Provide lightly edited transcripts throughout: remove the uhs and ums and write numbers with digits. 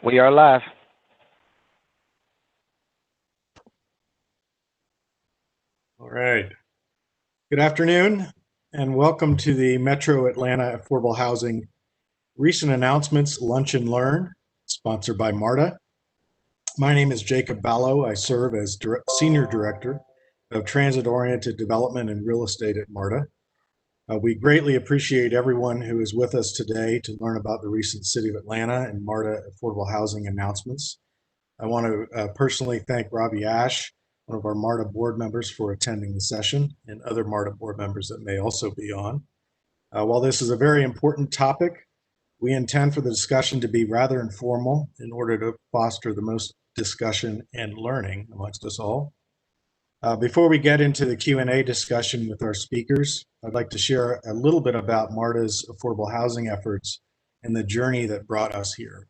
We are live. All right. Good afternoon, and welcome to the Metro Atlanta Affordable Housing Recent Announcements Lunch and Learn, sponsored by MARTA. My name is Jacob Ballo. I serve as Senior Director of Transit-Oriented Development and Real Estate at MARTA. We greatly appreciate everyone who is with us today to learn about the recent City of Atlanta and MARTA affordable housing announcements. I want to personally thank Robbie Ash, one of our MARTA board members, for attending the session, and other MARTA board members that may also be on. While this is a very important topic, we intend for the discussion to be rather informal in order to foster the most discussion and learning amongst us all. Before we get into the Q&A discussion with our speakers, I'd like to share a little bit about MARTA's affordable housing efforts and the journey that brought us here.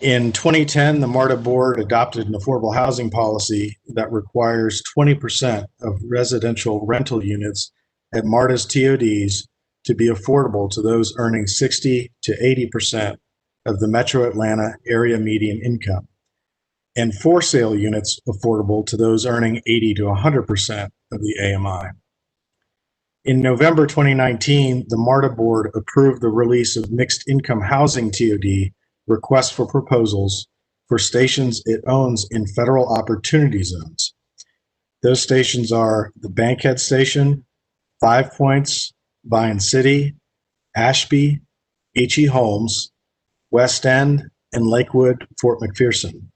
In 2010, the MARTA board adopted an affordable housing policy that requires 20% of residential rental units at MARTA's TODs to be affordable to those earning 60 to 80% of the Metro Atlanta area median income, and for sale units affordable to those earning 80 to 100% of the AMI. In November 2019, the MARTA board approved the release of mixed income housing TOD requests for proposals for stations it owns in federal opportunity zones. Those stations are the Bankhead Station, 5 Points, Vine City, Ashby, H.E. Holmes, West End, and Lakewood, Fort McPherson.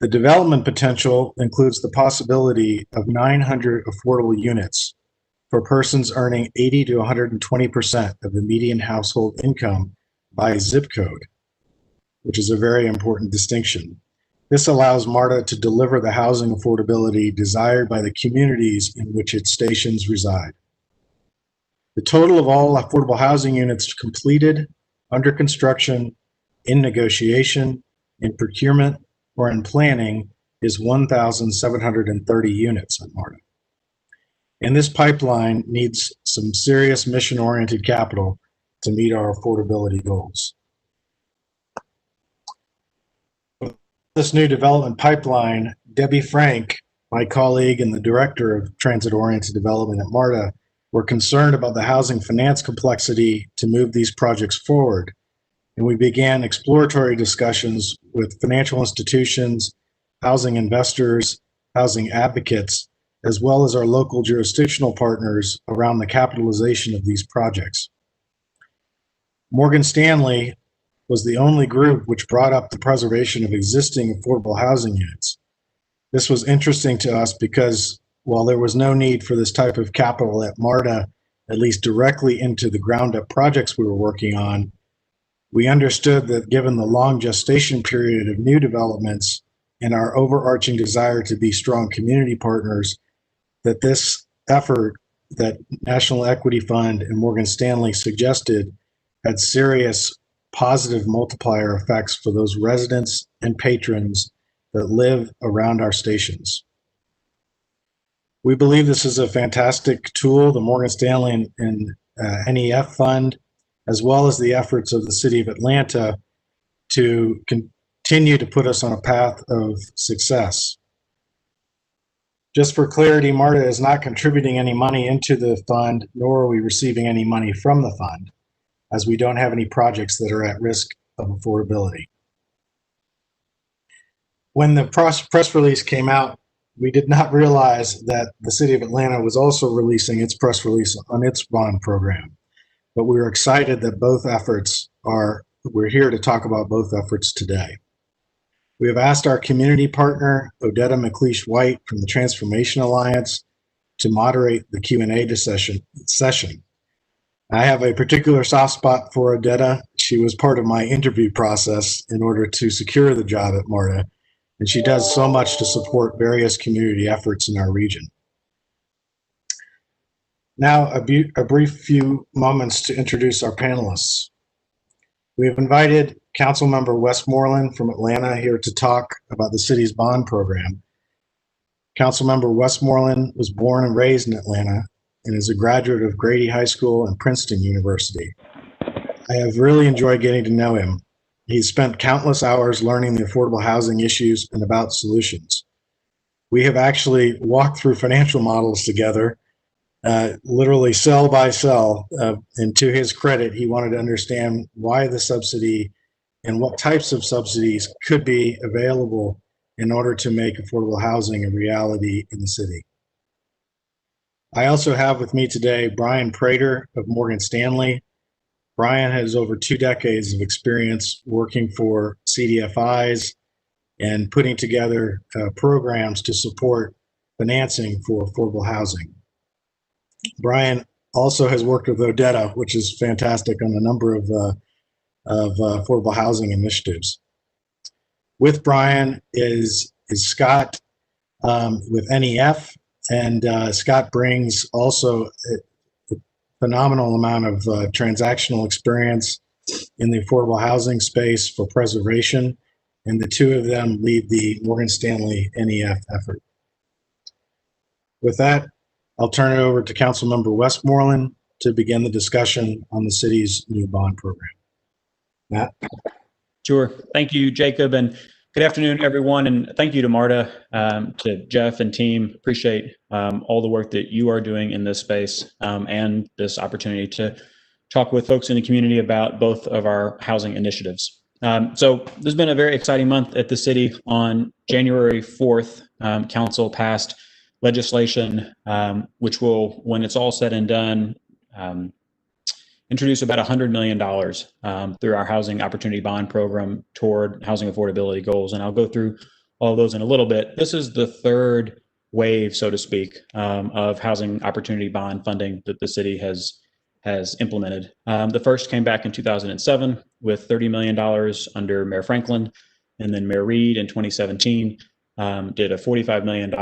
The development potential includes the possibility of 900 affordable units for persons earning 80 to 120% of the median household income by zip code, which is a very important distinction. This allows MARTA to deliver the housing affordability desired by the communities in which its stations reside. The total of all affordable housing units completed, under construction, in negotiation, in procurement, or in planning is 1,730 units at MARTA. And this pipeline needs some serious mission-oriented capital to meet our affordability goals. This new development pipeline, Debbie Frank, my colleague and the director of transit-oriented development at MARTA, were concerned about the housing finance complexity to move these projects forward. And we began exploratory discussions with financial institutions, housing investors, housing advocates, as well as our local jurisdictional partners around the capitalization of these projects. Morgan Stanley was the only group which brought up the preservation of existing affordable housing units. This was interesting to us because while there was no need for this type of capital at MARTA, at least directly into the ground up projects we were working on, we understood that given the long gestation period of new developments and our overarching desire to be strong community partners, that this effort that National Equity Fund and Morgan Stanley suggested had serious positive multiplier effects for those residents and patrons that live around our stations. We believe this is a fantastic tool, the Morgan Stanley and NEF Fund, as well as the efforts of the City of Atlanta to continue to put us on a path of success. Just for clarity, MARTA is not contributing any money into the fund, nor are we receiving any money from the fund, as we don't have any projects that are at risk of affordability. When the press release came out, we did not realize that the City of Atlanta was also releasing its press release on its bond program. But we were excited that we're here to talk about both efforts today. We have asked our community partner, Odetta McLeish White from the Transformation Alliance, to moderate the Q&A session. I have a particular soft spot for Odetta. She was part of my interview process in order to secure the job at MARTA, and she does so much to support various community efforts in our region. Now, a brief few moments to introduce our panelists. We have invited Councilmember Westmoreland from Atlanta here to talk about the city's bond program. Councilmember Westmoreland was born and raised in Atlanta and is a graduate of Grady High School and Princeton University. I have really enjoyed getting to know him. He's spent countless hours learning the affordable housing issues and about solutions. We have actually walked through financial models together, literally cell by cell. And to his credit, he wanted to understand why the subsidy and what types of subsidies could be available in order to make affordable housing a reality in the city. I also have with me today Brian Prater of Morgan Stanley. Brian has over 2 decades of experience working for CDFIs and putting together programs to support financing for affordable housing. Brian also has worked with Odetta, which is fantastic, on a number of affordable housing initiatives. With Brian is Scott with NEF, and Scott brings also a phenomenal amount of transactional experience in the affordable housing space for preservation, and the two of them lead the Morgan Stanley NEF effort. With that, I'll turn it over to Councilmember Westmoreland to begin the discussion on the city's new bond program. Matt? Sure. Thank you, Jacob, and good afternoon, everyone. And thank you to Marta, to Jeff and team. Appreciate all the work that you are doing in this space and this opportunity to talk with folks in the community about both of our housing initiatives. So this has been a very exciting month at the city. On January 4th, council passed legislation which will, when it's all said and done, introduce about $100 million through our Housing Opportunity Bond Program toward housing affordability goals. And I'll go through all of those in a little bit. This is the third wave, so to speak, of housing opportunity bond funding that the city has implemented. The first came back in 2007 with $30 million under Mayor Franklin, and then Mayor Reed in 2017 did a $45 million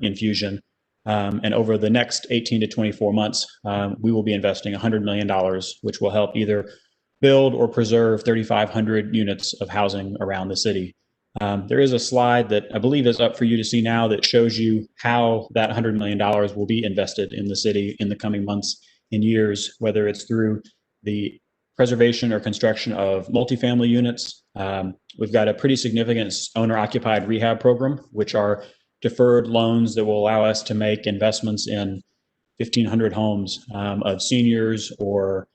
infusion. And over the next 18 to 24 months, we will be investing $100 million, which will help either build or preserve 3,500 units of housing around the city. There is a slide that I believe is up for you to see now that shows you how that $100 million will be invested in the city in the coming months and years, whether it's through the preservation or construction of multifamily units. We've got a pretty significant owner-occupied rehab program, which are deferred loans that will allow us to make investments in 1,500 homes of seniors or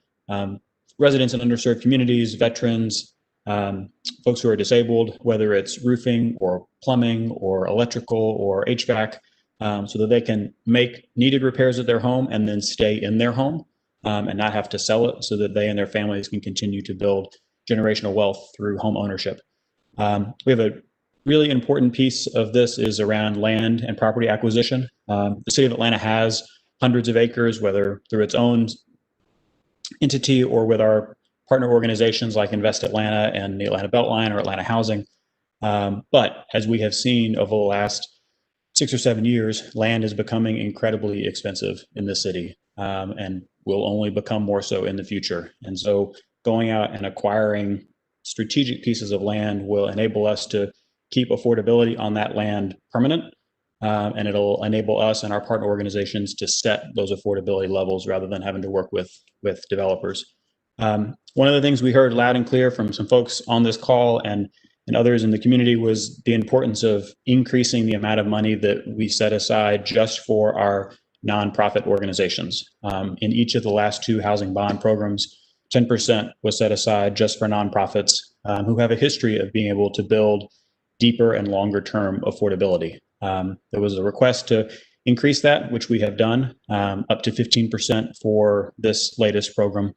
residents in underserved communities, veterans, folks who are disabled, whether it's roofing or plumbing or electrical or HVAC, so that they can make needed repairs at their home and then stay in their home and not have to sell it, so that they and their families can continue to build generational wealth through home ownership. We have a really important piece of this is around land and property acquisition. The city of Atlanta has hundreds of acres, whether through its own entity or with our partner organizations like Invest Atlanta and the Atlanta Beltline or Atlanta Housing. But as we have seen over the last 6 or 7 years, land is becoming incredibly expensive in the city and will only become more so in the future. And so going out and acquiring strategic pieces of land will enable us to keep affordability on that land permanent, and it'll enable us and our partner organizations to set those affordability levels rather than having to work with developers. One of the things we heard loud and clear from some folks on this call and others in the community was the importance of increasing the amount of money that we set aside just for our nonprofit organizations. In each of the last 2 housing bond programs, 10% was set aside just for nonprofits who have a history of being able to build deeper and longer term affordability. There was a request to increase that, which we have done, up to 15% for this latest program.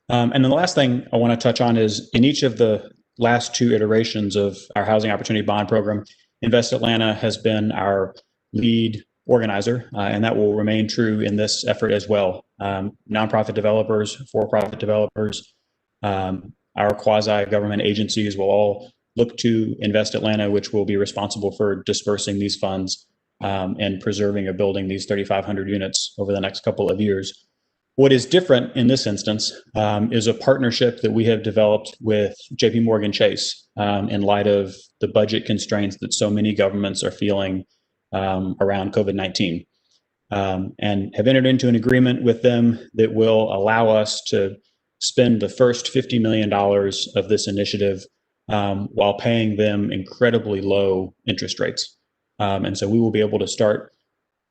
And then the last thing I want to touch on is in each of the last 2 iterations of our Housing Opportunity Bond Program, Invest Atlanta has been our lead organizer, and that will remain true in this effort as well. Nonprofit developers, for-profit developers, our quasi-government agencies will all look to Invest Atlanta, which will be responsible for dispersing these funds and preserving or building these 3,500 units over the next couple of years. What is different in this instance is a partnership that we have developed with JP Morgan Chase in light of the budget constraints that so many governments are feeling around COVID-19, and have entered into an agreement with them that will allow us to spend the first $50 million of this initiative while paying them incredibly low interest rates. And so we will be able to start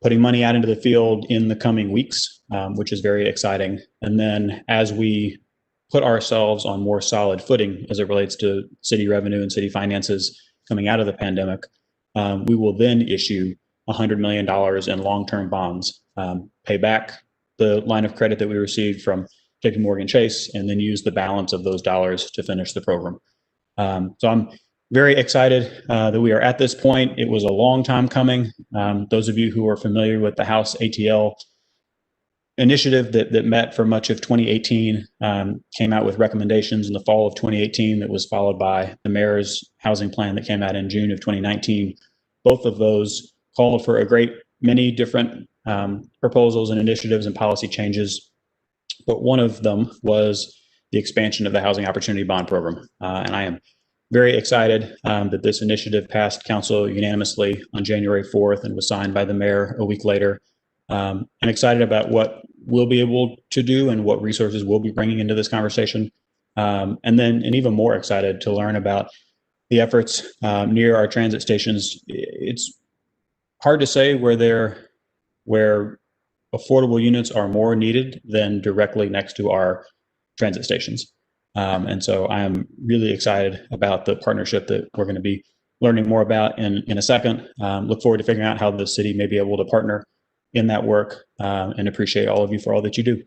putting money out into the field in the coming weeks, which is very exciting. And then as we put ourselves on more solid footing as it relates to city revenue and city finances coming out of the pandemic, we will then issue $100 million in long-term bonds, pay back the line of credit that we received from JP Morgan Chase, and then use the balance of those dollars to finish the program. So I'm very excited that we are at this point. It was a long time coming. Those of you who are familiar with the House ATL initiative that met for much of 2018 came out with recommendations in the fall of 2018 that was followed by the mayor's housing plan that came out in June of 2019. Both of those called for a great many different proposals and initiatives and policy changes, but one of them was the expansion of the Housing Opportunity Bond Program. And I am very excited that this initiative passed council unanimously on January 4th and was signed by the mayor a week later. I'm excited about what we'll be able to do and what resources we'll be bringing into this conversation. And even more excited to learn about the efforts near our transit stations. It's hard to say where affordable units are more needed than directly next to our transit stations. And so I am really excited about the partnership that we're going to be learning more about in a second. Look forward to figuring out how the city may be able to partner in that work, and appreciate all of you for all that you do.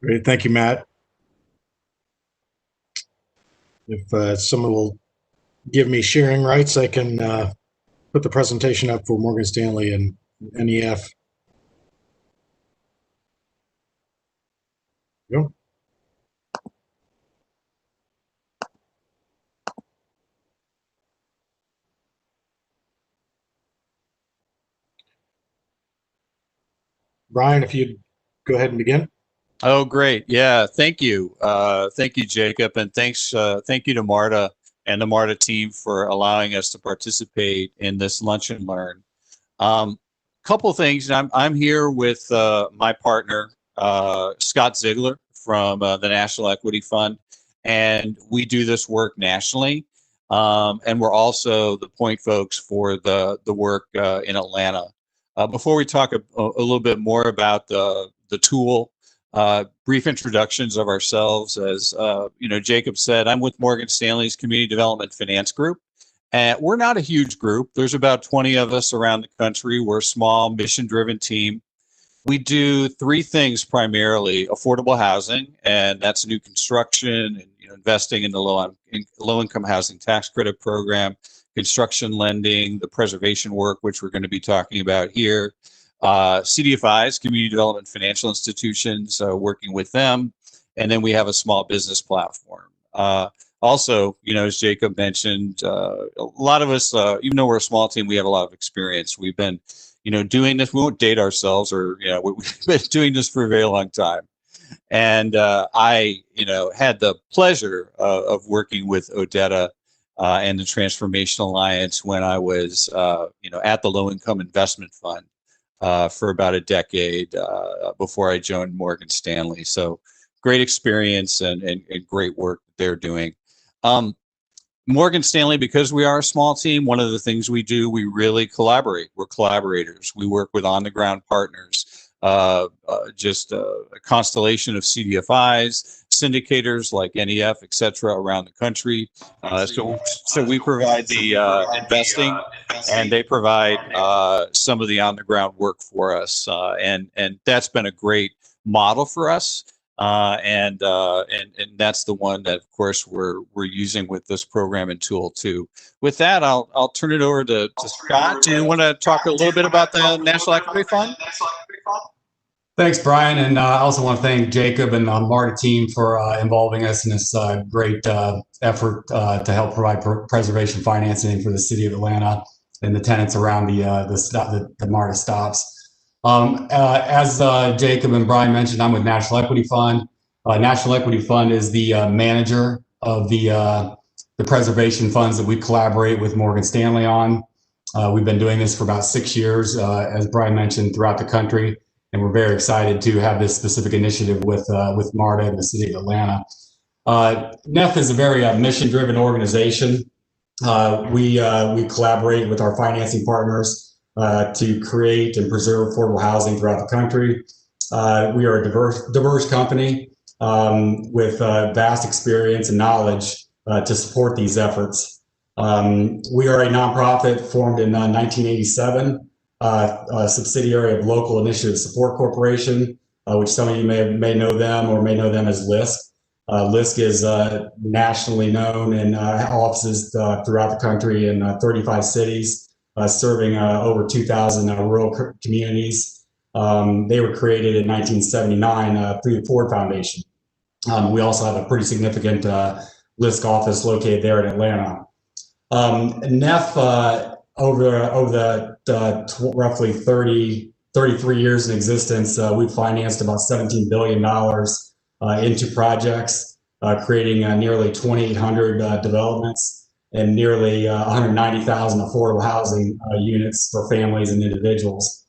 Great. Thank you, Matt. If someone will give me sharing rights, I can put the presentation up for Morgan Stanley and NEF. Go. Brian, if you'd go ahead and begin. Oh, great. Yeah. Thank you. Thank you, Jacob. And thank you to Marta and the Marta team for allowing us to participate in this Lunch and Learn. Couple things. I'm here with my partner, Scott Ziegler from the National Equity Fund, and we do this work nationally. And we're also the point folks for the work in Atlanta. Before we talk a little bit more about the tool, brief introductions of ourselves. As Jacob said, I'm with Morgan Stanley's Community Development Finance Group. And we're not a huge group. There's about 20 of us around the country. We're a small, mission-driven team. We do three things primarily: affordable housing, and that's new construction and investing in the low-income housing tax credit program, construction lending, the preservation work, which we're going to be talking about here, CDFIs, community development financial institutions, working with them, and then we have a small business platform. Also, as Jacob mentioned, a lot of us, even though we're a small team, we have a lot of experience. We've been, doing this. We won't date ourselves, or we've been doing this for a very long time. And I, had the pleasure of working with Odetta and the Transformation Alliance when I was, at the Low Income Investment Fund for about a decade before I joined Morgan Stanley. So great experience and great work that they're doing. Morgan Stanley, because we are a small team, one of the things we do, we really collaborate. We're collaborators. We work with on-the-ground partners, just a constellation of CDFIs, syndicators like NEF, et cetera, around the country. So we provide the investing, and they provide some of the on-the-ground work for us. And that's been a great model for us. And that's the one that, of course, we're using with this program and tool too. With that, I'll turn it over to Scott. Do you want to talk a little bit about the National Equity Fund? Thanks, Brian, and I also want to thank Jacob and the Marta team for involving us in this great effort to help provide preservation financing for the city of Atlanta and the tenants around the Marta stops. As Jacob and Brian mentioned, I'm with National Equity Fund. National Equity Fund is the manager of the preservation funds that we collaborate with Morgan Stanley on. We've been doing this for about 6 years, as Brian mentioned, throughout the country, and we're very excited to have this specific initiative with MARTA and the City of Atlanta. NEF is a very mission-driven organization. We collaborate with our financing partners to create and preserve affordable housing throughout the country. We are a diverse company with vast experience and knowledge to support these efforts. We are a nonprofit formed in 1987, a subsidiary of Local Initiative Support Corporation, which some of you may know them or may know them as LISC. LISC is nationally known and offices throughout the country in 35 cities, serving over 2,000 rural communities. They were created in 1979 through the Ford Foundation. We also have a pretty significant LISC office located there in Atlanta. NEF, over the roughly 33 years in existence, we've financed about $17 billion into projects, creating nearly 2,800 developments and nearly 190,000 affordable housing units for families and individuals.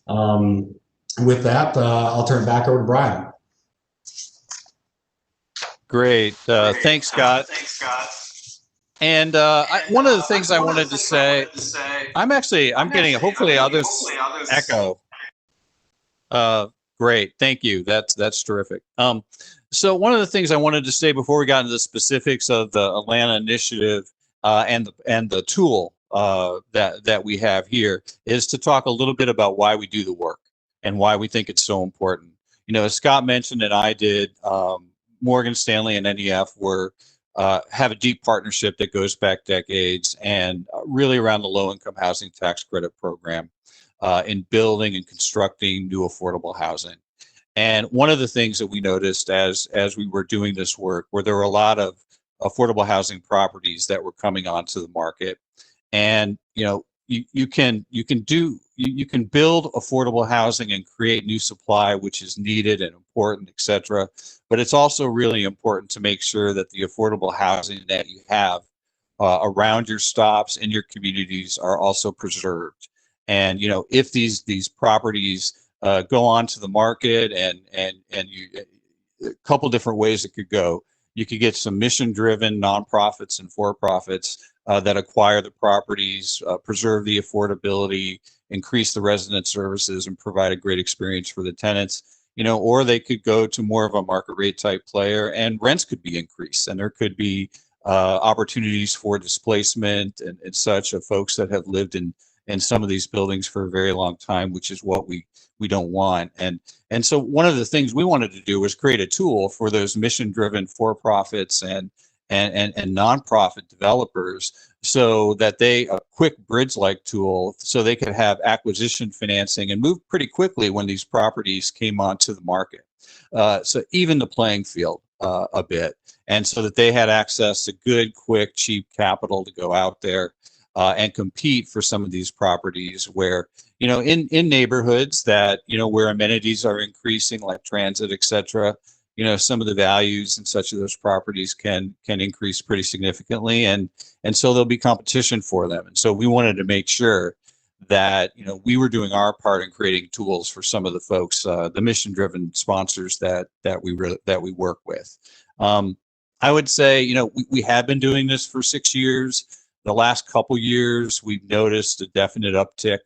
With that, I'll turn it back over to Brian. Great. Thanks, Scott. And one of the things I wanted to say, I'm getting, hopefully others echo. Great. Thank you. That's terrific. So one of the things I wanted to say before we got into the specifics of the Atlanta initiative and the tool that we have here is to talk a little bit about why we do the work and why we think it's so important. You know, as Scott mentioned and I did, Morgan Stanley and NEF have a deep partnership that goes back decades and really around the low-income housing tax credit program in building and constructing new affordable housing. And one of the things that we noticed as we were doing this work, where there were a lot of affordable housing properties that were coming onto the market, and you know, you can build affordable housing and create new supply, which is needed and important, et cetera. But it's also really important to make sure that the affordable housing that you have around your stops in your communities are also preserved. And you know, if these properties go onto the market, and a couple different ways it could go. You could get some mission-driven nonprofits and for-profits that acquire the properties, preserve the affordability, increase the resident services, and provide a great experience for the tenants. You know, or they could go to more of a market rate type player, and rents could be increased, and there could be opportunities for displacement and such of folks that have lived in some of these buildings for a very long time, which is what we don't want. And so one of the things we wanted to do was create a tool for those mission-driven for-profits and nonprofit developers, so that a quick bridge-like tool, so they could have acquisition financing and move pretty quickly when these properties came onto the market. So even the playing field a bit, and so that they had access to good, quick, cheap capital to go out there and compete for some of these properties where, you know, in neighborhoods that, you know, where amenities are increasing like transit, et cetera, you know, some of the values and such of those properties can increase pretty significantly. And so there'll be competition for them. And so we wanted to make sure that, you know, we were doing our part in creating tools for some of the folks, the mission-driven sponsors that we work with. I would say, you know, we have been doing this for 6 years. The last couple years, we've noticed a definite uptick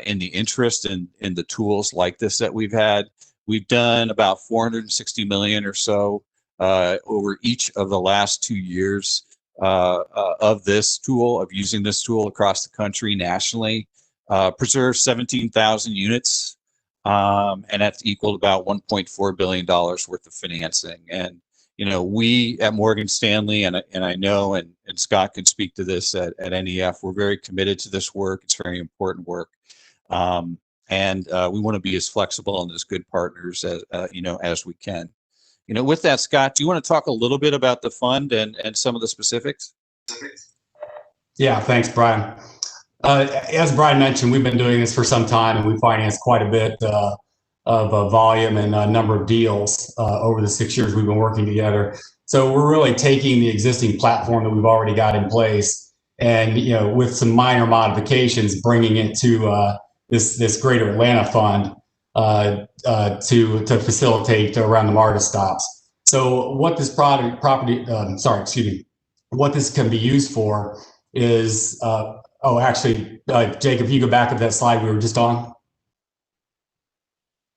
in the interest in the tools like this that we've had. We've done about 460 million or so over each of the last 2 years of this tool, of using this tool across the country nationally. Preserved 17,000 units, and that's equal to about $1.4 billion worth of financing. And you know, we at Morgan Stanley, and I know, and Scott can speak to this at NEF, we're very committed to this work. It's very important work. And we want to be as flexible and as good partners as, you know, as we can. You know, with that, Scott, do you want to talk a little bit about the fund and some of the specifics? Yeah, thanks, Brian. As Brian mentioned, we've been doing this for some time, and we financed quite a bit of volume and a number of deals over the 6 years we've been working together. So we're really taking the existing platform that we've already got in place and with some minor modifications, bringing it to this Greater Atlanta Fund to facilitate around the MARTA stops. So what this what this can be used for is Jake, if you go back to that slide we were just on.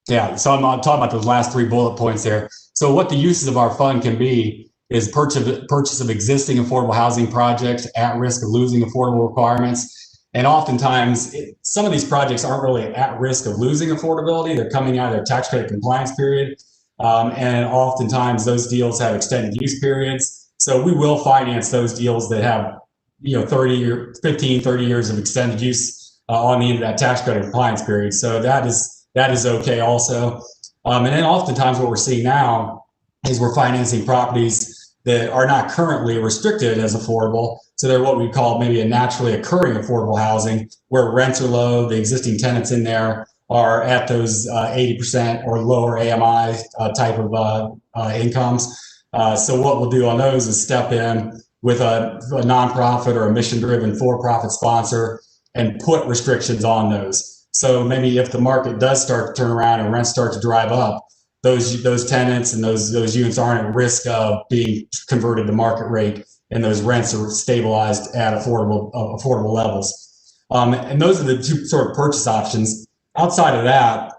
Yeah, so I'm talking about those last 3 bullet points there. So what the uses of our fund can be is purchase of existing affordable housing projects at risk of losing affordable requirements. And oftentimes, some of these projects aren't really at risk of losing affordability. They're coming out of their tax credit compliance period. And oftentimes those deals have extended use periods. So we will finance those deals that have 30 years of extended use on the end of that tax credit compliance period. So that is okay also. And then oftentimes what we're seeing now is we're financing properties that are not currently restricted as affordable. So they're what we call maybe a naturally occurring affordable housing, where rents are low, the existing tenants in there are at those 80% or lower AMI type of incomes. So what we'll do on those is step in with a nonprofit or a mission-driven for-profit sponsor and put restrictions on those. So maybe if the market does start to turn around and rents start to drive up, those tenants and those units aren't at risk of being converted to market rate, and those rents are stabilized at affordable levels. And those are the 2 sort of purchase options. Outside of that,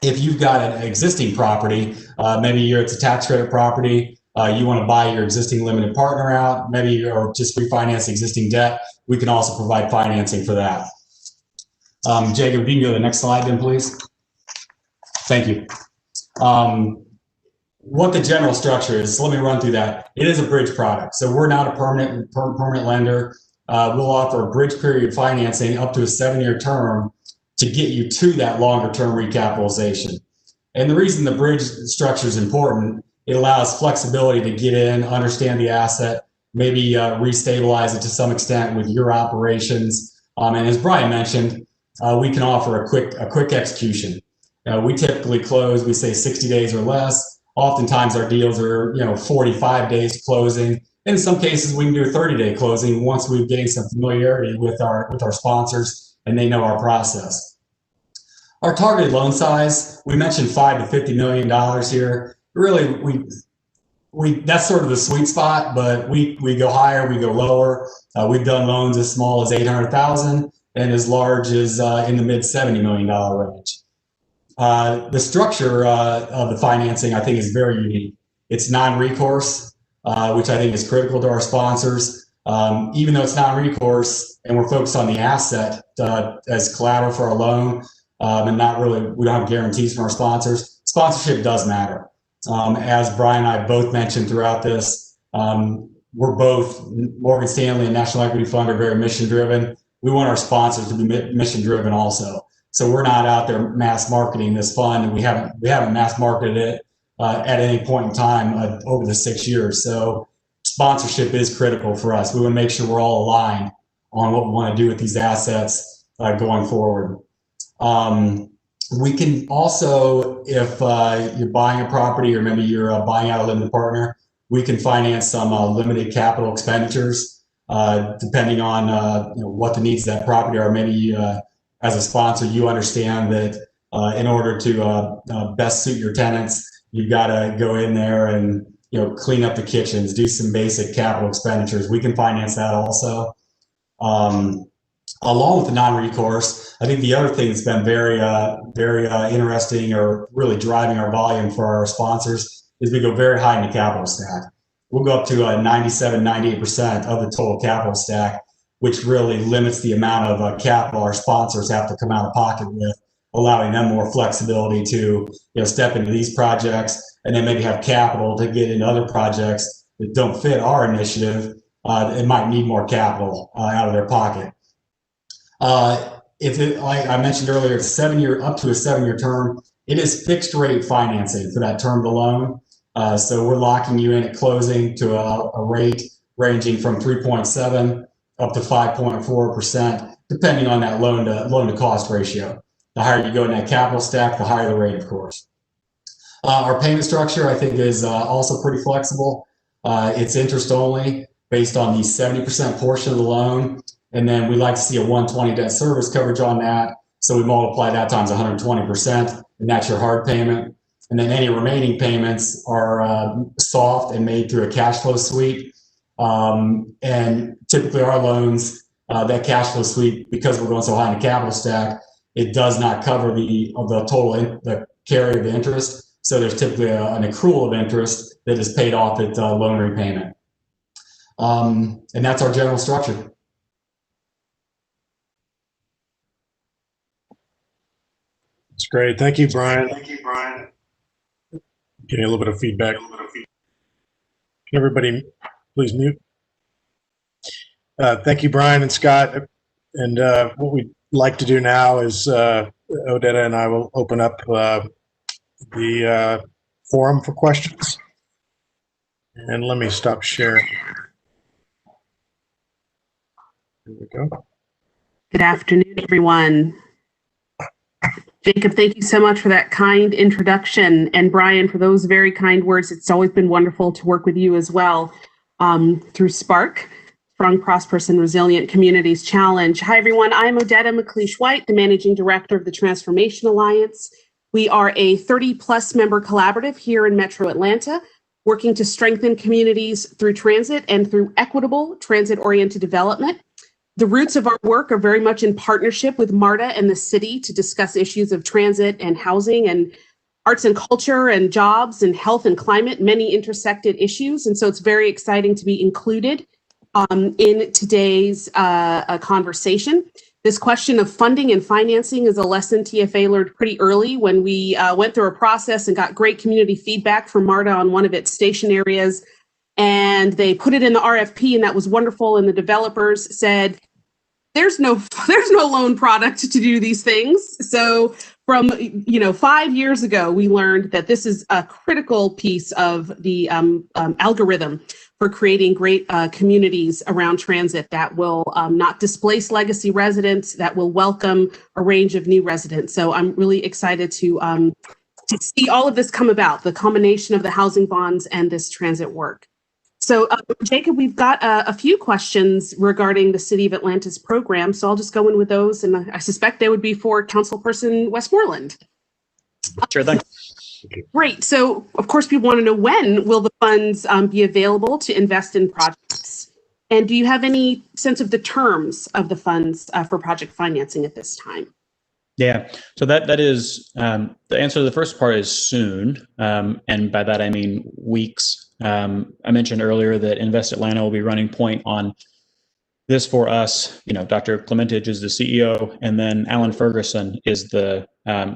if you've got an existing property, maybe it's a tax credit property, you want to buy your existing limited partner out, maybe, or just refinance existing debt, we can also provide financing for that. Jacob, if you can go to the next slide then, please. Thank you. What the general structure is, so let me run through that. It is a bridge product. So we're not a permanent lender. We'll offer a bridge period financing up to a 7-year term to get you to that longer term recapitalization. And the reason the bridge structure is important, it allows flexibility to get in, understand the asset, maybe restabilize it to some extent with your operations. And as Brian mentioned, we can offer a quick execution. We typically close, we say 60 days or less. Oftentimes our deals are 45 days to closing. And in some cases, we can do a 30-day closing once we're getting some familiarity with our sponsors and they know our process. Our targeted loan size, we mentioned $5 to $50 million here. Really, that's sort of the sweet spot, but we go higher, we go lower. We've done loans as small as $800,000 and as large as in the mid $70 million range. The structure of the financing, I think, is very unique. It's non-recourse, which I think is critical to our sponsors. Even though it's non-recourse and we're focused on the asset as collateral for our loan, and we don't have guarantees from our sponsors, sponsorship does matter. As Brian and I both mentioned throughout this, we're both, Morgan Stanley and National Equity Fund, are very mission-driven. We want our sponsors to be mission-driven also. So we're not out there mass marketing this fund, and we haven't mass marketed it at any point in time over the 6 years. So sponsorship is critical for us. We want to make sure we're all aligned on what we want to do with these assets going forward. We can also, if you're buying a property or maybe you're buying out a limited partner, we can finance some limited capital expenditures depending on what the needs of that property are. Maybe as a sponsor, you understand that in order to best suit your tenants, you've got to go in there and clean up the kitchens, do some basic capital expenditures. We can finance that also. Along with the non-recourse, I think the other thing that's been very interesting, or really driving our volume for our sponsors, is we go very high in the capital stack. We'll go up to 97, 98% of the total capital stack, which really limits the amount of capital our sponsors have to come out of pocket with, allowing them more flexibility to step into these projects and then maybe have capital to get into other projects that don't fit our initiative. It might need more capital out of their pocket. Like I mentioned earlier, it's up to a 7-year term. It is fixed rate financing for that term of the loan. So we're locking you in at closing to a rate ranging from 3.7 up to 5.4%, depending on that loan to cost ratio. The higher you go in that capital stack, the higher the rate, of course. Our payment structure, I think, is also pretty flexible. It's interest only. based on the 70% portion of the loan. And then we like to see a 120 debt service coverage on that. So we multiply that times 120%, and that's your hard payment. And then any remaining payments are soft and made through a cash flow sweep. And typically our loans, that cash flow sweep, because we're going so high in the capital stack, it does not cover the total the carry of the interest. So there's typically an accrual of interest that is paid off at loan repayment. And that's our general structure. That's great. Thank you, Brian. Getting a little bit of feedback. Can everybody please mute? Thank you, Brian and Scott. And what we'd like to do now is Odetta and I will open up the forum for questions. And let me stop sharing. There we go. Good afternoon, everyone. Jacob, thank you so much for that kind introduction. And Brian, for those very kind words. It's always been wonderful to work with you as well through SPARK, Strong, Prosperous, and Resilient Communities Challenge. Hi, everyone. I'm Odetta McLeish-White, the Managing Director of the Transformation Alliance. We are a 30-plus member collaborative here in Metro Atlanta, working to strengthen communities through transit and through equitable transit-oriented development. The roots of our work are very much in partnership with MARTA and the city to discuss issues of transit and housing and arts and culture and jobs and health and climate, many intersected issues. And so it's very exciting to be included in today's conversation. This question of funding and financing is a lesson TFA learned pretty early when we went through a process and got great community feedback from MARTA on one of its station areas. And they put it in the RFP, and that was wonderful. And the developers said, there's no loan product to do these things. So from 5 years ago, we learned that this is a critical piece of the algorithm for creating great communities around transit that will not displace legacy residents, that will welcome a range of new residents. So I'm really excited to see all of this come about, the combination of the housing bonds and this transit work. So, Jacob, we've got a few questions regarding the City of Atlanta's program, so I'll just go in with those, and I suspect they would be for Councilperson Westmoreland. Sure thing. Great. So, of course, people want to know, when will the funds be available to invest in projects? And do you have any sense of the terms of the funds for project financing at this time? Yeah, so that is the answer to the first part is soon, and by that I mean weeks. I mentioned earlier that Invest Atlanta will be running point on this for us. Dr. Clementage is the CEO, and then Alan Ferguson is the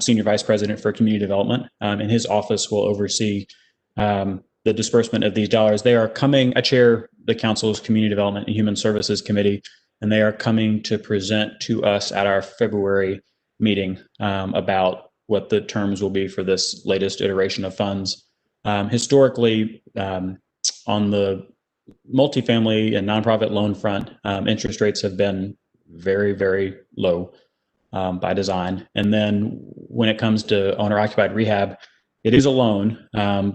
Senior Vice President for Community Development, and his office will oversee the disbursement of these dollars. They are coming, I chair the Council's Community Development and Human Services Committee, and they are coming to present to us at our February meeting about what the terms will be for this latest iteration of funds. Historically, on the multifamily and nonprofit loan front, interest rates have been very, very low by design. And then when it comes to owner-occupied rehab, it is a loan,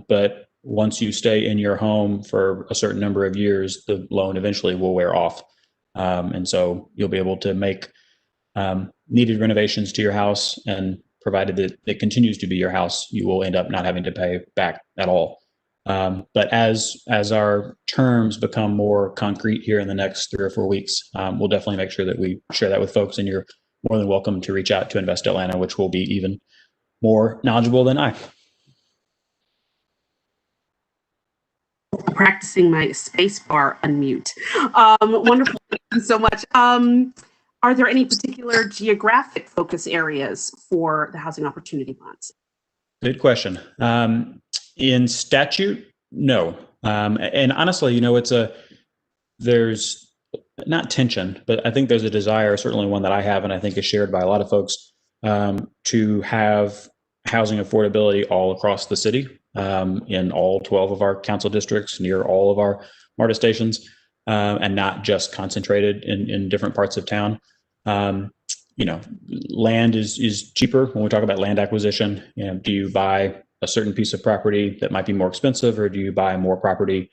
but once you stay in your home for a certain number of years, the loan eventually will wear off. And so you'll be able to make needed renovations to your house, and provided that it continues to be your house, you will end up not having to pay back at all. But as our terms become more concrete here in the next 3 or 4 weeks, we'll definitely make sure that we share that with folks, and you're more than welcome to reach out to Invest Atlanta, which will be even more knowledgeable than I. Practicing my space bar unmute. Wonderful. Thank you so much. Are there any particular geographic focus areas for the housing opportunity bonds? Good question. In statute, no. And honestly, there's not tension, but I think there's a desire, certainly one that I have, and I think is shared by a lot of folks, to have housing affordability all across the city, in all 12 of our council districts, near all of our MARTA stations, and not just concentrated in different parts of town. Land is cheaper when we talk about land acquisition. Do you buy a certain piece of property that might be more expensive, or do you buy more property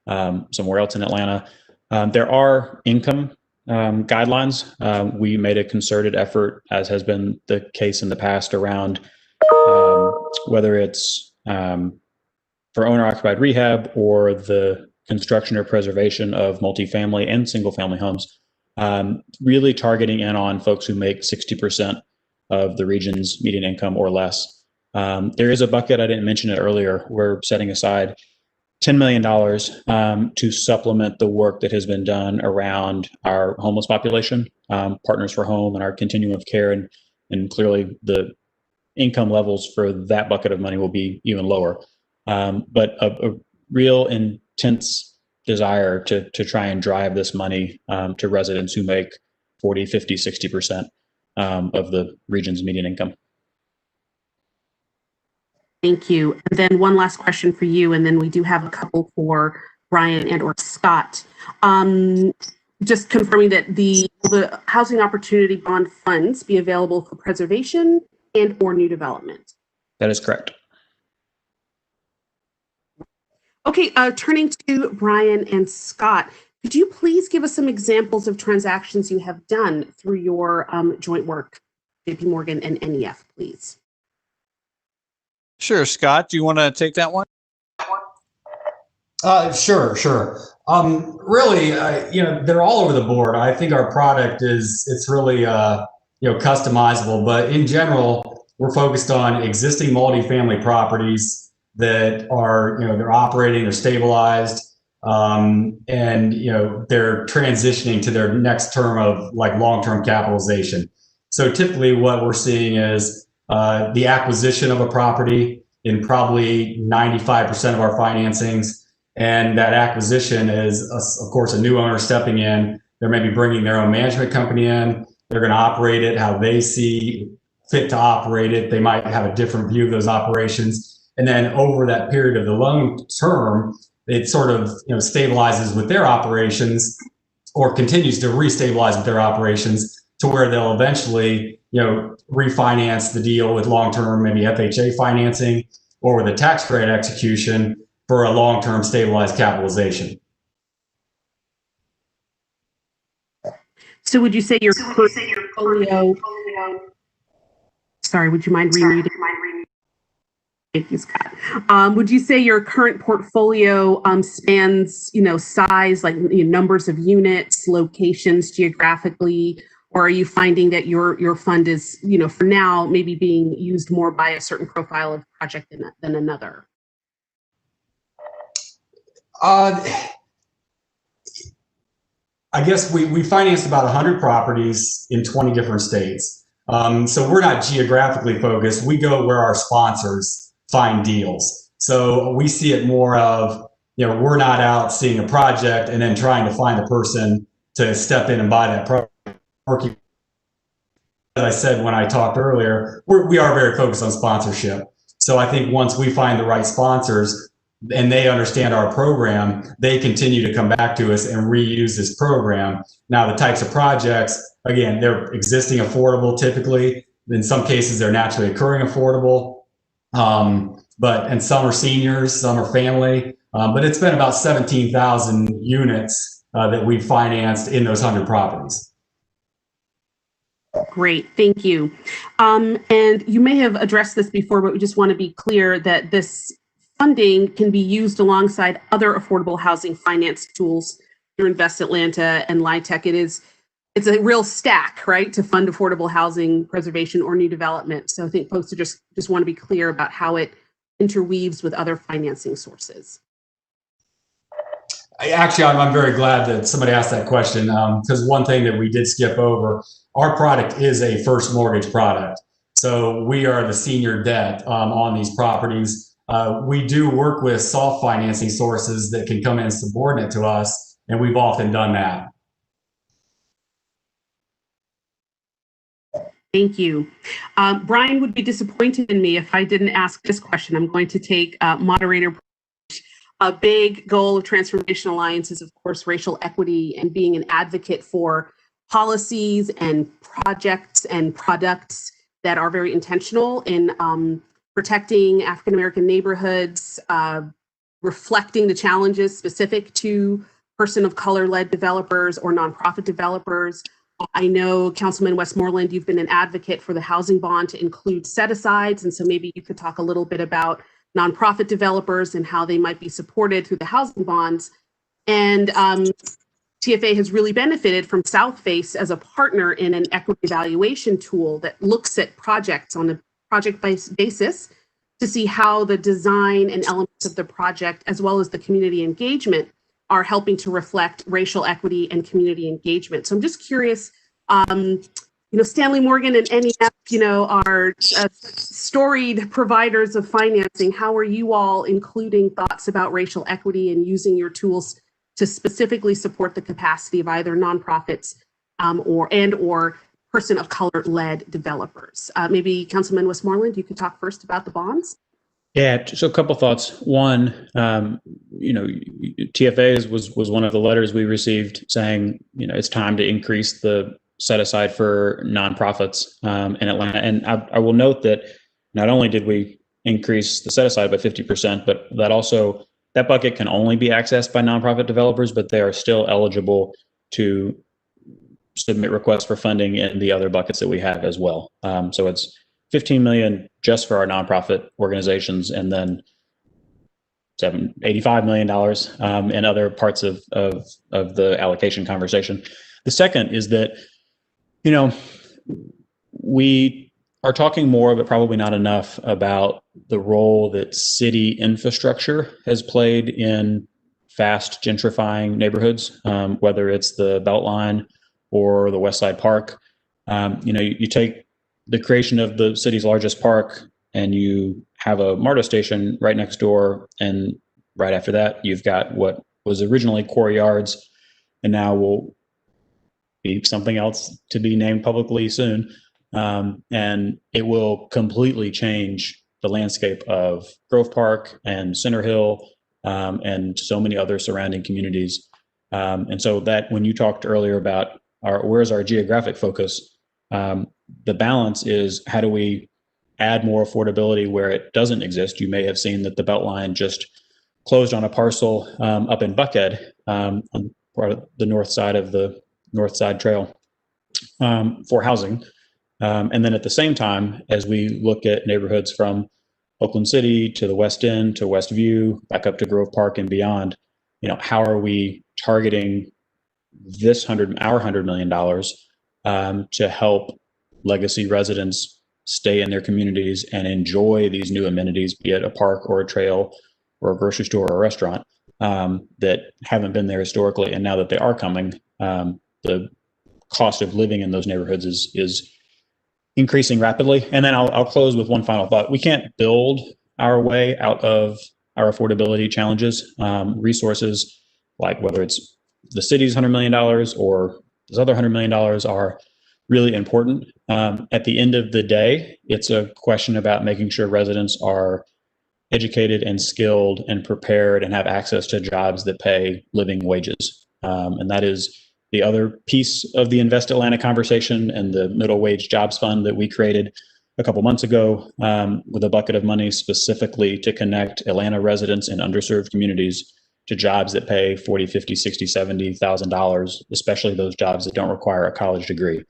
somewhere else in Atlanta? There are income guidelines. We made a concerted effort, as has been the case in the past, around whether it's for owner-occupied rehab or the construction or preservation of multifamily and single-family homes, really targeting in on folks who make 60% of the region's median income or less. There is a bucket, I didn't mention it earlier, we're setting aside $10 million to supplement the work that has been done around our homeless population, Partners for Home and our continuum of care. And clearly the income levels for that bucket of money will be even lower. But a real intense desire to try and drive this money to residents who make 40, 50, 60% of the region's median income. Thank you. And then one last question for you, and then we do have a couple for Brian and or Scott. Just confirming that the Housing Opportunity Bond funds be available for preservation and or new development. That is correct. Okay, turning to Brian and Scott, could you please give us some examples of transactions you have done through your joint work, JP Morgan and NEF, please? Sure, Scott, do you want to take that one? Sure. Really, they're all over the board. I think our product it's really, customizable, but in general, we're focused on existing multifamily properties that are, they're operating, they're stabilized, and, they're transitioning to their next term of like long-term capitalization. So typically what we're seeing is the acquisition of a property in probably 95% of our financings. And that acquisition is, of course, a new owner stepping in. They're maybe bringing their own management company in. They're going to operate it how they see fit to operate it. They might have a different view of those operations. And then over that period of the loan term, it sort of stabilizes with their operations or continues to restabilize with their operations to where they'll eventually refinance the deal with long-term, maybe FHA financing or with a tax credit execution for a long-term stabilized capitalization. So would you say your portfolio, sorry, would you mind rereading? Thank you, Scott. Would you say your current portfolio spans, size, like numbers of units, locations geographically, or are you finding that your fund is, for now, maybe being used more by a certain profile of project than another? I guess we financed about 100 properties in 20 different states. So we're not geographically focused. We go where our sponsors find deals. So we see it more of, we're not out seeing a project and then trying to find a person to step in and buy that property. As I said when I talked earlier, we are very focused on sponsorship. So I think once we find the right sponsors, and they understand our program, they continue to come back to us and reuse this program. Now, the types of projects, again, they're existing affordable typically. In some cases, they're naturally occurring affordable. And some are seniors, some are family. But it's been about 17,000 units that we've financed in those 100 properties. Great, thank you. And you may have addressed this before, but we just want to be clear that this funding can be used alongside other affordable housing finance tools through Invest Atlanta and LIHTC. It's a real stack, right, to fund affordable housing preservation or new development. So I think folks just want to be clear about how it interweaves with other financing sources. Actually, I'm very glad that somebody asked that question because one thing that we did skip over, our product is a first mortgage product. So we are the senior debt on these properties. We do work with soft financing sources that can come in subordinate to us, and we've often done that. Thank you. Brian would be disappointed in me if I didn't ask this question. I'm going to take moderator. A big goal of Transformation Alliance is, of course, racial equity and being an advocate for policies and projects and products that are very intentional in protecting African-American neighborhoods, reflecting the challenges specific to person of color-led developers or nonprofit developers. I know, Councilman Westmoreland, you've been an advocate for the housing bond to include set-asides, and so maybe you could talk a little bit about nonprofit developers and how they might be supported through the housing bonds. And TFA has really benefited from Southface as a partner in an equity evaluation tool that looks at projects on a project-based basis to see how the design and elements of the project, as well as the community engagement, are helping to reflect racial equity and community engagement. So I'm just curious, Stanley Morgan and NEF, are storied providers of financing. How are you all including thoughts about racial equity and using your tools to specifically support the capacity of either nonprofits or person of color-led developers? Maybe Councilman Westmoreland, you could talk first about the bonds. Yeah, so a couple thoughts. One, TFAs was one of the letters we received saying, it's time to increase the set aside for nonprofits in Atlanta. And I will note that not only did we increase the set aside by 50%, but that bucket can only be accessed by nonprofit developers, but they are still eligible to submit requests for funding in the other buckets that we have as well. So it's $15 million just for our nonprofit organizations, and then $85 million in other parts of the allocation conversation. The second is that, we are talking more, but probably not enough, about the role that city infrastructure has played in fast gentrifying neighborhoods, whether it's the Beltline or the West Side Park. You take the creation of the city's largest park and you have a MARTA station right next door, and right after that you've got what was originally Core Yards and now will be something else to be named publicly soon, and it will completely change the landscape of Grove Park and Center Hill and so many other surrounding communities. And so that when you talked earlier about where's our geographic focus, the balance is how do we add more affordability where it doesn't exist. You may have seen that the Beltline just closed on a parcel up in Buckhead on part of the north side of the North Side Trail for housing. And then at the same time, as we look at neighborhoods from Oakland City to the West End to Westview, back up to Grove Park and beyond, how are we targeting our $100 million to help legacy residents stay in their communities and enjoy these new amenities, be it a park or a trail or a grocery store or a restaurant that haven't been there historically. And now that they are coming, the cost of living in those neighborhoods is increasing rapidly. And then I'll close with one final thought. We can't build our way out of our affordability challenges. Resources like whether it's the city's $100 million or this other $100 million are really important. At the end of the day, it's a question about making sure residents are educated and skilled and prepared and have access to jobs that pay living wages. And that is the other piece of the Invest Atlanta conversation and the Middle Wage Jobs Fund that we created a couple months ago with a bucket of money specifically to connect Atlanta residents in underserved communities to jobs that pay $40,000, $50,000, $60,000, $70,000, especially those jobs that don't require a college degree.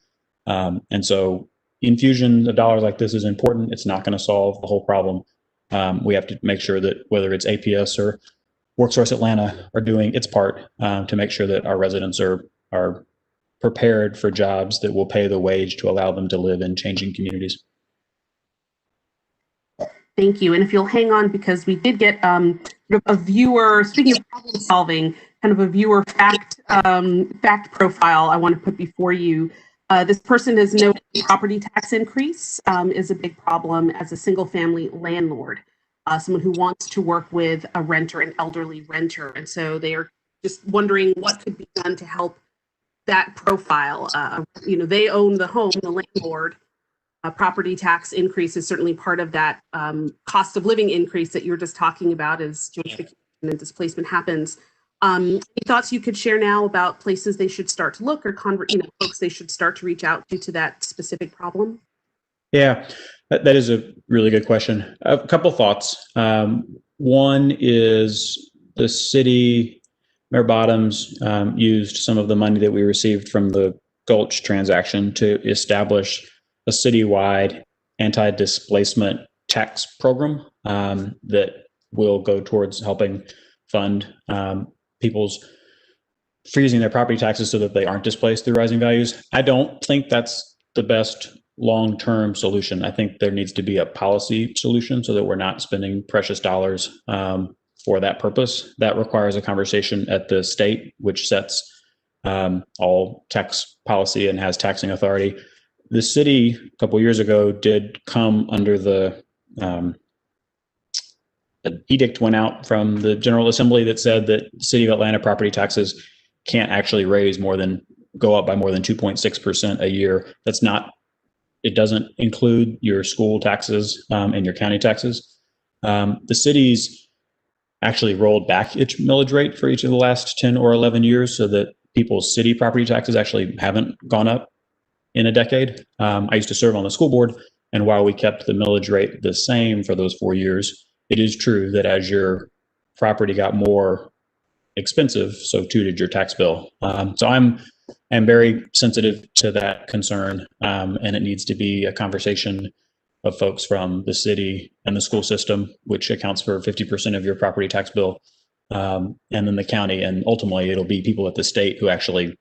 And so infusion of dollars like this is important. It's not going to solve the whole problem. We have to make sure that whether it's APS or WorkSource Atlanta are doing its part to make sure that our residents are prepared for jobs that will pay the wage to allow them to live in changing communities. Thank you. And if you'll hang on, because we did get a viewer, speaking of problem solving, kind of a viewer fact profile I want to put before you. This person has noted property tax increase is a big problem as a single family landlord, someone who wants to work with a renter, an elderly renter. And so they are just wondering what could be done to help that profile. They own the home, the landlord. Property tax increase is certainly part of that cost of living increase that you're just talking about as gentrification and displacement happens. Any thoughts you could share now about places they should start to look or folks they should start to reach out to that specific problem? Yeah, that is a really good question. A couple thoughts. One is the city Mayor Bottoms used some of the money that we received from the Gulch transaction to establish a citywide anti-displacement tax program that will go towards helping fund people's freezing their property taxes so that they aren't displaced through rising values. I don't think that's the best long-term solution. I think there needs to be a policy solution so that we're not spending precious dollars for that purpose. That requires a conversation at the state, which sets all tax policy and has taxing authority. The city a couple of years ago did come under the an edict went out from the General Assembly that said that the City of Atlanta property taxes can't actually go up by more than 2.6% a year. That's not, it doesn't include your school taxes and your county taxes. The city's actually rolled back its millage rate for each of the last 10 or 11 years so that people's city property taxes actually haven't gone up in a decade. I used to serve on the school board, and while we kept the millage rate the same for those 4 years, it is true that as your property got more expensive, so too did your tax bill. So I'm very sensitive to that concern, and it needs to be a conversation of folks from the city and the school system, which accounts for 50% of your property tax bill, and then the county, and ultimately it'll be people at the state who actually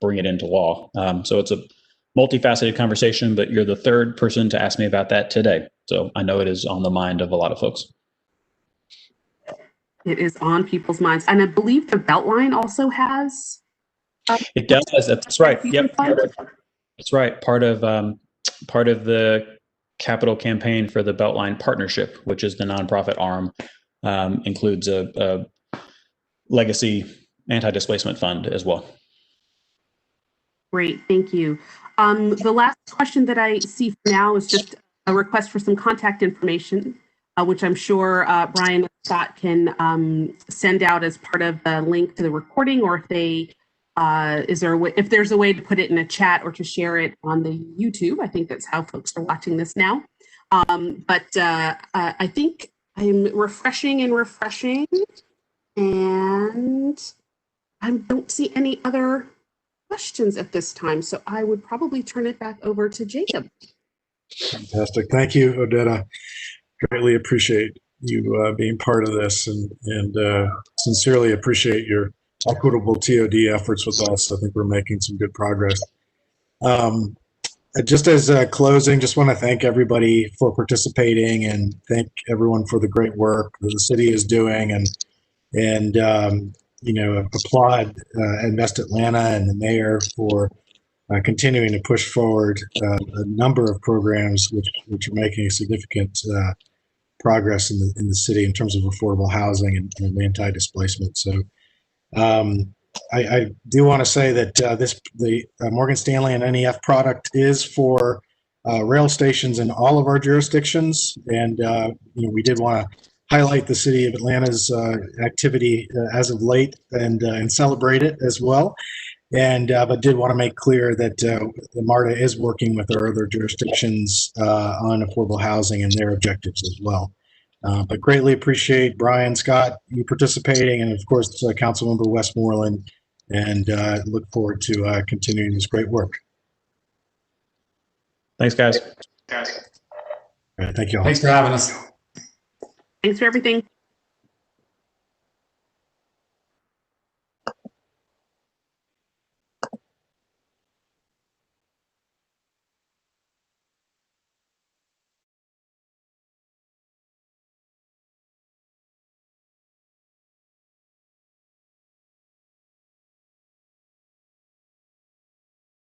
bring it into law. So it's a multifaceted conversation, but you're the third person to ask me about that today. So I know it is on the mind of a lot of folks. It is on people's minds. And I believe the Beltline also has. It does. That's right. Yep. That's right. Part of the capital campaign for the Beltline Partnership, which is the nonprofit arm, includes a legacy anti-displacement fund as well. Great. Thank you. The last question that I see for now is just a request for some contact information, which I'm sure Brian and Scott can send out as part of the link to the recording, or if they if there's a way to put it in a chat or to share it on the YouTube. I think that's how folks are watching this now. But I think I'm refreshing, and I don't see any other questions at this time. So I would probably turn it back over to Jacob. Fantastic. Thank you, Odetta. Greatly appreciate you being part of this, and sincerely appreciate your equitable TOD efforts with us. I think we're making some good progress. Just as a closing, just want to thank everybody for participating and thank everyone for the great work that the city is doing, and you know, applaud Invest Atlanta and the mayor for continuing to push forward a number of programs which are making significant progress in the city in terms of affordable housing and anti-displacement. So I do want to say that the Morgan Stanley and NEF product is for rail stations in all of our jurisdictions, and you know, we did want to highlight the City of Atlanta's activity as of late and celebrate it as well. And but did want to make clear that MARTA is working with our other jurisdictions on affordable housing and their objectives as well. But greatly appreciate Brian, Scott, you participating, and of course Councilmember Westmoreland, and look forward to continuing this great work. Thanks, guys. All right, thank you all. Thanks for having us. Thanks for everything.